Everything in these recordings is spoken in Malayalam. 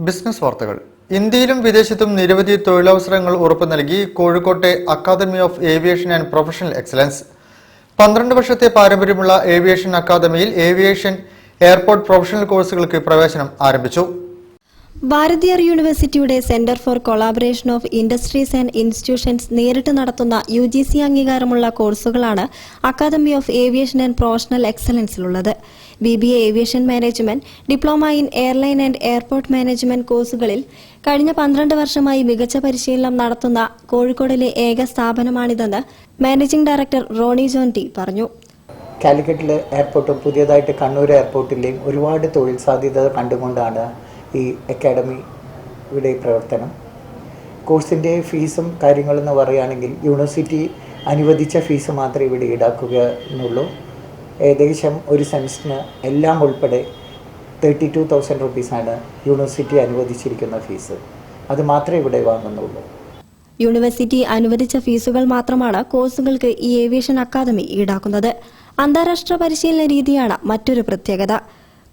ബിസിനസ് വാർത്തകൾ. ഇന്ത്യയിലും വിദേശത്തും നിരവധി തൊഴിലവസരങ്ങൾ ഉറപ്പു നൽകി കോഴിക്കോട്ടെ academy of aviation and professional excellence. 12 വർഷത്തെ പാരമ്പര്യമുള്ള ഏവിയേഷൻ അക്കാദമിയിൽ ഏവിയേഷൻ എയർപോർട്ട് പ്രൊഫഷണൽ കോഴ്സുകൾക്ക് പ്രവേശനം ആരംഭിച്ചു. ഭാരതീയർ യൂണിവേഴ്സിറ്റിയുടെ centre for collaboration of industries and institutions നേരിട്ട് നടത്തുന്ന UGC അംഗീകാരമുള്ള കോഴ്സുകളാണ് academy of aviation and professional എക്സലൻസിലുള്ളത്. BBA aviation management, diploma in airline and airport management കോഴ്സുകളിൽ കഴിഞ്ഞ 12 വർഷമായി മികച്ച പരിശീലനം നടത്തുന്ന കോഴിക്കോടിലെ ഏക സ്ഥാപനമാണിതെന്ന് managing director Roni John T പറഞ്ഞു. കാലിക്കറ്റിലെ എയർപോർട്ടും പുതിയതായിട്ട് കണ്ണൂർ എയർപോർട്ടിലെയും ഒരുപാട് തൊഴിൽ സാധ്യത കണ്ടുകൊണ്ടാണ് ഈ അക്കാഡമി ഇവിടെ പ്രവർത്തനം. കോഴ്സിൻ്റെ ഫീസും കാര്യങ്ങളെന്ന് പറയുകയാണെങ്കിൽ യൂണിവേഴ്സിറ്റി അനുവദിച്ച ഫീസ് മാത്രമേ ഇവിടെ ഈടാക്കുക എന്നുള്ളൂ. ഏകദേശം ഒരു സെമസ്റ്ററിന് എല്ലാം ഉൾപ്പെടെ 32,000 റുപ്പീസാണ് യൂണിവേഴ്സിറ്റി അനുവദിച്ചിരിക്കുന്ന ഫീസ്. അത് മാത്രമേ ഇവിടെ വാങ്ങുന്നുള്ളൂ. യൂണിവേഴ്സിറ്റി അനുവദിച്ച ഫീസുകൾ മാത്രമാണ് കോഴ്സുകൾക്ക് ഈ ഏവിയേഷൻ അക്കാദമി ഈടാക്കുന്നത്. അന്താരാഷ്ട്ര പരിശീലന രീതിയാണ് മറ്റൊരു പ്രത്യേകത.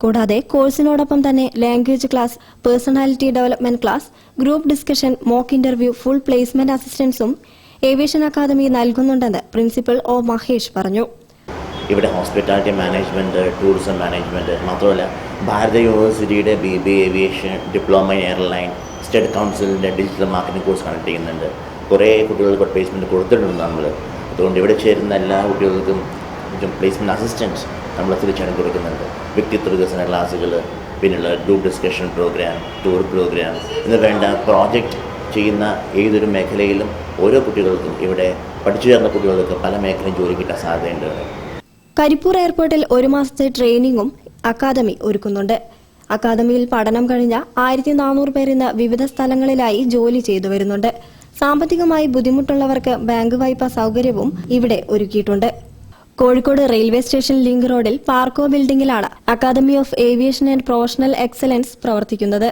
കൂടാതെ കോഴ്സിനോടൊപ്പം തന്നെ language class, personality development class, group discussion, mock interview, full placement അസിസ്റ്റൻസും ഏവിയേഷൻ അക്കാദമി നൽകുന്നുണ്ടെന്ന് പ്രിൻസിപ്പൽ ഒ മഹേഷ് പറഞ്ഞു. ഇവിടെ ഹോസ്പിറ്റാലിറ്റി മാനേജ്മെൻറ്റ്, ടൂറിസം മാനേജ്മെൻറ്റ് മാത്രമല്ല ഭാരത യൂണിവേഴ്സിറ്റിയുടെ BBA aviation, diploma in airline, state കൗൺസിലിൻ്റെ ഡിജിറ്റൽ മാർക്കറ്റിംഗ് കോഴ്സ് കണക്ട് ചെയ്യുന്നുണ്ട്. കുറേ കുട്ടികൾക്ക് പ്ലേസ്മെൻറ്റ് കൊടുത്തിട്ടുണ്ട് നമ്മൾ. അതുകൊണ്ട് ഇവിടെ ചേരുന്ന എല്ലാ കുട്ടികൾക്കും പ്ലേസ്മെൻറ്റ് അസിസ്റ്റൻസ് നമ്മൾ തീർച്ചയായിട്ടും കൊടുക്കുന്നുണ്ട്. വ്യക്തിത്വ വികസന ക്ലാസ്സുകൾ, പിന്നെയുള്ള group discussion programme, tour programme എന്ന് വേണ്ട പ്രോജക്റ്റ് ചെയ്യുന്ന ഏതൊരു മേഖലയിലും ഓരോ കുട്ടികൾക്കും ഇവിടെ പഠിച്ചു ചേർന്ന കുട്ടികൾക്ക് പല മേഖലയും ജോലി കിട്ടാൻ സാധ്യതയുണ്ട്. കരിപ്പൂർ എയർപോർട്ടിൽ 1 മാസത്തെ ട്രെയിനിങ്ങും അക്കാദമി ഒരുക്കുന്നുണ്ട്. അക്കാദമിയിൽ പഠനം കഴിഞ്ഞ 1400 പേർ ഇന്ന് വിവിധ സ്ഥലങ്ങളിലായി ജോലി ചെയ്തു വരുന്നുണ്ട്. സാമ്പത്തികമായി ബുദ്ധിമുട്ടുള്ളവർക്ക് ബാങ്ക് വായ്പാ സൗകര്യവും ഇവിടെ ഒരുക്കിയിട്ടുണ്ട്. കോഴിക്കോട് റെയിൽവേ സ്റ്റേഷൻ ലിങ്ക് റോഡിൽ പാർക്കോ ബിൽഡിംഗിലാണ് academy of aviation and professional excellence പ്രവർത്തിക്കുന്നത്.